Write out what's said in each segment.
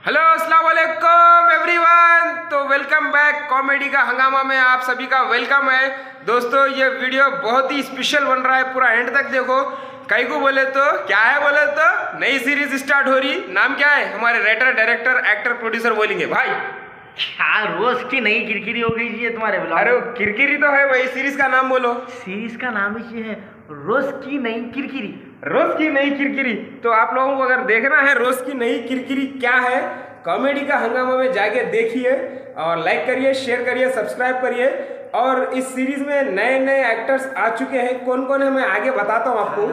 Hello अस्सलाम वालेकुम everyone. तो वेलकम बैक कॉमेडी का हंगामा में आप सभी का वेलकम है। दोस्तों ये वीडियो बहुत ही स्पेशल बन रहा है, पूरा एंड तक देखो। कई को बोले तो क्या है, बोले तो नई सीरीज स्टार्ट हो रही। नाम क्या है? हमारे राइटर डायरेक्टर एक्टर प्रोड्यूसर बोलेंगे भाई। हाँ, रोज की नई किरकिरी हो गई है तुम्हारे ब्लॉग। अरे किरकिरी तो है भाई, सीरीज का नाम बोलो। सीरीज का नाम ही है रोज की नई किरकिरी। रोज की नई किरकिरी। तो आप लोगों को अगर देखना है रोज की नई किरकिरी क्या है, कॉमेडी का हंगामा में जाके देखिए और लाइक करिए, शेयर करिए, सब्सक्राइब करिए। और इस सीरीज में नए नए एक्टर्स आ चुके हैं। कौन कौन है मैं आगे बताता हूँ आपको।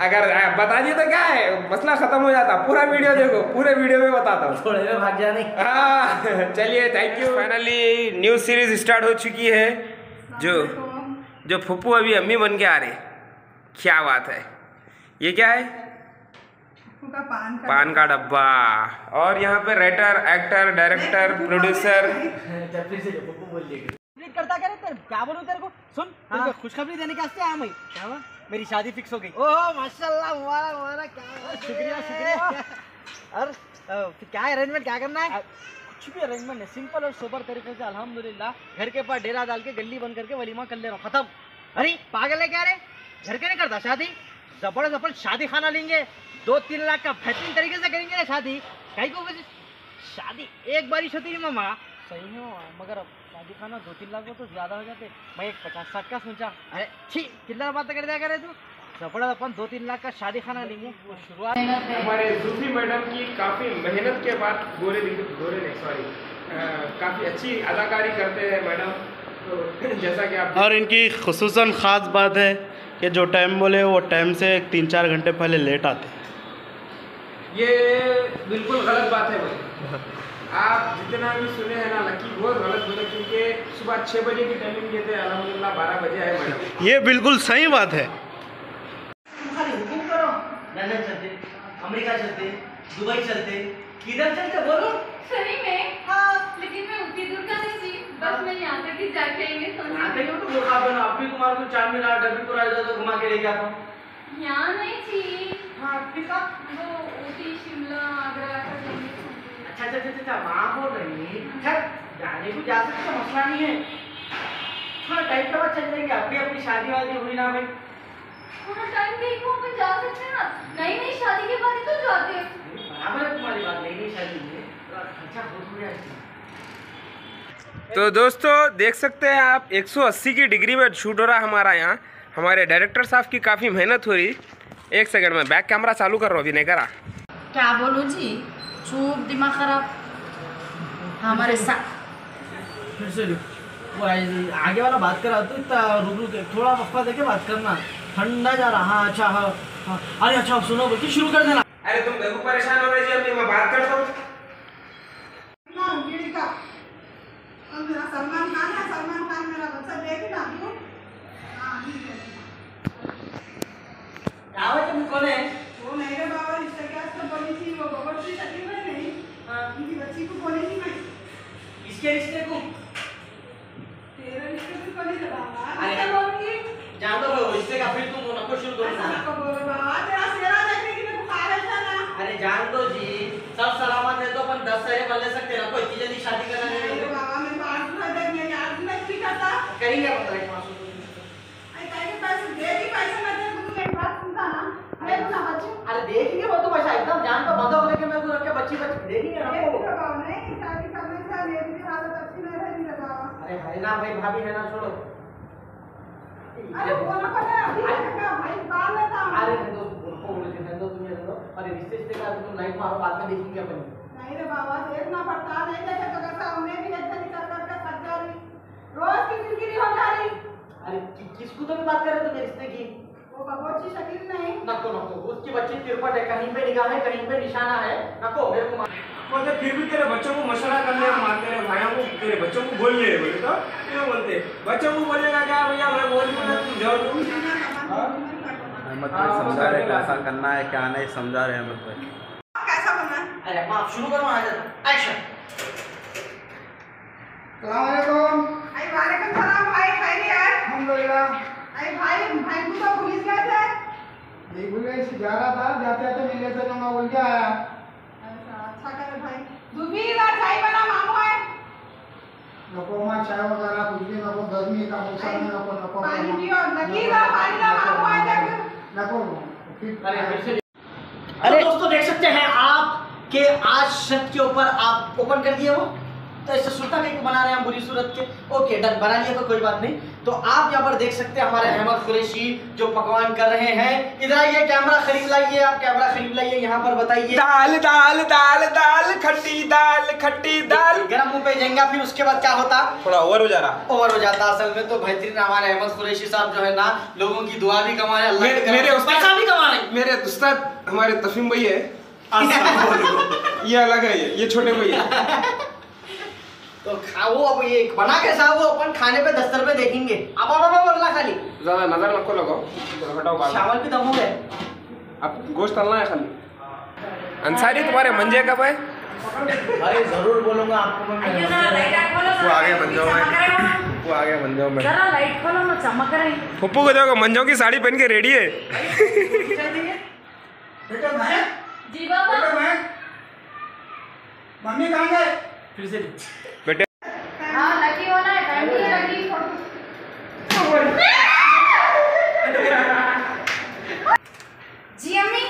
अगर बता दिए तो क्या है, मसला खत्म हो जाता। पूरा वीडियो देखो, पूरे वीडियो में बताता हूँ। थोड़े में भाग जाने। हाँ चलिए, thank you. Finally new series start हो चुकी है। जो फुप्पू अभी अम्मी बन के आ रही। क्या बात है। ये क्या है? पान का डब्बा। और यहाँ पे राइटर एक्टर डायरेक्टर प्रोड्यूसर करता क्या बोलूं तेरे को। सुन, हाँ? खुशखबरी देने के वास्ते आया मैं। क्या हुआ? मेरी शादी फिक्स हो गई। ओह माशाल्लाह, मुबारक क्या। शुक्रिया शुक्रिया। और क्या अरेंजमेंट क्या करना है? कुछ भी अरेंजमेंट है, सिंपल और सोबर तरीके से अल्हम्दुलिल्लाह घर के पास डेरा डाल के गली बंद करके वलीमा कर ले रहा हूँ। खत्म। अरे पागल है क्या रे? घर के नहीं करता शादी, जबरदस्त शादी खाना लेंगे। 2-3 लाख का बेहतरीन तरीके से करेंगे ना शादी। कहीं को शादी एक बारिश होती है मामा, सही है मगर शादी खाना 2-3 लाख तो ज्यादा हो जाते। मैं 50-60 का सोचा। अरे ठीक कितना बात कर दिया करे तू। जबरदस्त अपन 2-3 लाख का शादी खाना लेंगे। शुरुआत हमारे सूफी मैडम की काफी मेहनत के बाद काफी अच्छी अदाकारी करते हैं मैडम। तो जैसा कि आप और इनकी खुसूसन ख़ास बात है कि जो टाइम बोले वो टाइम से 3-4 घंटे पहले लेट आते। ये बिल्कुल गलत बात है भाई। आप जितना भी सुने हैं ना, लकी बहुत गलत बोले, क्योंकि सुबह 6 बजे की टाइमिंग देते हैं, अल्हम्दुलिल्लाह 12 बजे आए मैडम। ये बिल्कुल सही बात है। खाली हुकुम करो। लंदन चलते, अमेरिका चलते, दुबई चलते, किधर चलते बोलो। सही में? हाँ, लेकिन मैं उतनी दूर का नहीं थी, बस मैं यहाँ तक ही जाके आएंगे। आते क्यों तो बोला बना अभी कुमार को 4 मीनार डबी को राजा तो घुमा के लेके आता हूँ। यहाँ नहीं थी। हाँ फिर का वो ऊटी, शिमला, आगरा का घूमने। अच्छा वहाँ बोल रही है। जाने को जा सकते, मसला नहीं है। थोड़ा टाइम के बाद चल जाएंगे। अपनी शादी वादी हुई ना भाई। थोड़ा टाइम देख को अपन जा सकते हैं ना। नई शादी के बाद ही तो जाते हैं। बराबर है तुम्हारी बात, नई शादी में खर्चा बहुत हो जाएगा। तो दोस्तों देख सकते हैं आप, 180 की डिग्री में शूट हो रहा है हमारा यहाँ। हमारे डायरेक्टर साहब की काफ़ी मेहनत हो रही। एक सेकंड में बैक कैमरा चालू कर रहा हूँ, अभी नहीं करा। क्या बोलूँ जी, चुप, दिमाग खराब हमारे साथ। फिर से वो आगे वाला बात कर रहा तो इतना रुक के थोड़ा वक्फा देके बात करना। ठंडा जा रहा। हाँ अच्छा। हाँ अरे अच्छा सुनो, बोल के शुरू कर देना। अरे तुम देखो परेशान हो रहे जी, अभी मैं बात करता हूँ। सलमान खान है, सलमान खान मेरा बच्चा देख ना तू। कौन है? वो मेरे बाबा रिश्ते के वास्ते बोली थी, वो बहुत सी शकील है नहीं। उनकी बच्ची को बोली थी मैं। इसके रिश्ते को? तेरे रिश्ते को बोली थी बाबा। अरे बोलूंगी जान दो वो रिश्ते का, फिर तुम नको शुरू करो ना। को बोले बाबा तेरा सेरा देखने की मेरे को बुखार है ना। अरे जान दो जी, सब सलामत है तो अपन 10 साल बदल सकते ना। कोई इतनी जल्दी शादी करना नहीं है बाबा। मेरे को आर्ट में देख मेरी आर्ट में भी करता करेंगे अपन एक मासूम। अरे कहीं पैसे देगी, पैसे मैं दे दूंगी। एक बात सुनता ना, अरे ना बच्चे। अरे देखेंगे वो तो बस एकदम जान तो बंद हो लेके मैं को रख के बच्ची देखेंगे ना वो। नहीं शादी करने से मेरी भी हालत अच्छी नहीं रहेगी रे बाबा। अरे है ना भाई, भाभी है ना, छोड़ो। अरे वो ना पता अभी का भाई बाल लेता हूं। अरे हिंदू उनको बोले थे हिंदू तुम ये लो। अरे रिश्ते का तुम नाइट मारो, बाद में देखेंगे अपन। नहीं रे बाबा, देखना पड़ता नहीं। देखे तो कैसा उन्हें भी ऐसे निकल करके फंस जा रही, रोज की किरकिरी हो जा रही। अरे किसको तो भी बात कर रहे थे रिश्ते की? वो बबोची शकील नहीं। नको उसकी बच्ची तिरपट है, कहीं पे निगाह है, कहीं पे निशाना है। नको मेरे को बोलते फिर भी तेरे बच्चों को मशवरा करने और मारते रहे भाइयों को, तेरे बच्चों को बोल ले बोले तो क्यों बोलते? बच्चों को बोलेगा क्या भैया, मैं बोल दूंगा तुम जाओ तुम। अहमद भाई समझा रहे कैसा करना है क्या नहीं, समझा रहे अहमद भाई। कैसा बनना है? अरे अम्मा आप शुरू करो। एक्शन। अस्सलाम वालेकुम। आई वालेकुम सलाम भाई, खैरियत? अल्हम्दुलिल्लाह। आई भाई को तो पुलिस गए थे। नहीं भूल गए, जा रहा था, जाते जाते मिलने से मैं बोल के आया। अच्छा करे भाई। नको मग चाय वगैरह कुछ भी नको, गर्मी का मौसम है, नको पानी पियो, लगी लो, पानी लो, हम आ जाएंगे। नको। अरे दोस्तों देख सकते हैं आप कि आज छत के ऊपर आप ओपन कर दिए वो, तो इससे सुल्तान को बना रहे हैं बुरी सूरत के। ओके डन, बना लिया तो कोई बात नहीं। तो आप यहाँ पर देख सकते हैं हमारे अहमद कुरैशी जो पकवान कर रहे हैं। इधर आइए, कैमरा खरीद लाइए, आप कैमरा खरीद लाइए, यहाँ पर बताइए। दाल दाल दाल दाल खट्टी दाल गरम मुंह पे जाएंगे, फिर उसके बाद क्या होता, थोड़ा ओवर हो जा रहा। ओवर हो जाता असल में। तो बेहतरीन हमारे अहमद कुरैशी साहब जो है ना, लोगों की दुआ भी कमा रहे हैं, अल्लाह की तरफ मेरे से पैसा भी कमा रहे हैं। मेरे उस्ताद हमारे तफीम भाई है, ये अलग है, ये छोटे भाई है। तो खाओ अब, ये बना के साहब वो अपन खाने पे 10 रुपए देखेंगे। अब बोलना खाली, ज्यादा नजर नको लगाओ, हटाओ बाल। चावल भी दम हो गए। अब गोश्त तलना है खाली। अंसारी तुम्हारे मंजे कब है? भाई जरूर बोलूंगा आपको मैं। वो आगे बन जाओ मैं, वो आगे बन जाओ मैं। जरा लाइट खोलो ना, चमक रही। फुप्पू को देखो, मंजो की साड़ी पहन के रेडी है। बेटा मैं, जी बाबा। बेटा मैं, मम्मी कहाँ गए? फिर से बेटे हाँ लकी होना है, टाइम नहीं लगी। जी अम्मी।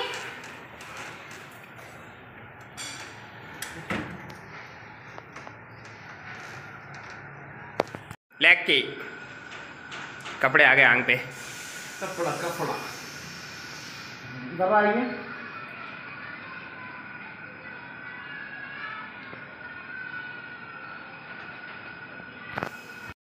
लेग के कपड़े आ गए आंग पे। कपड़ा कपड़ा। इधर आइए।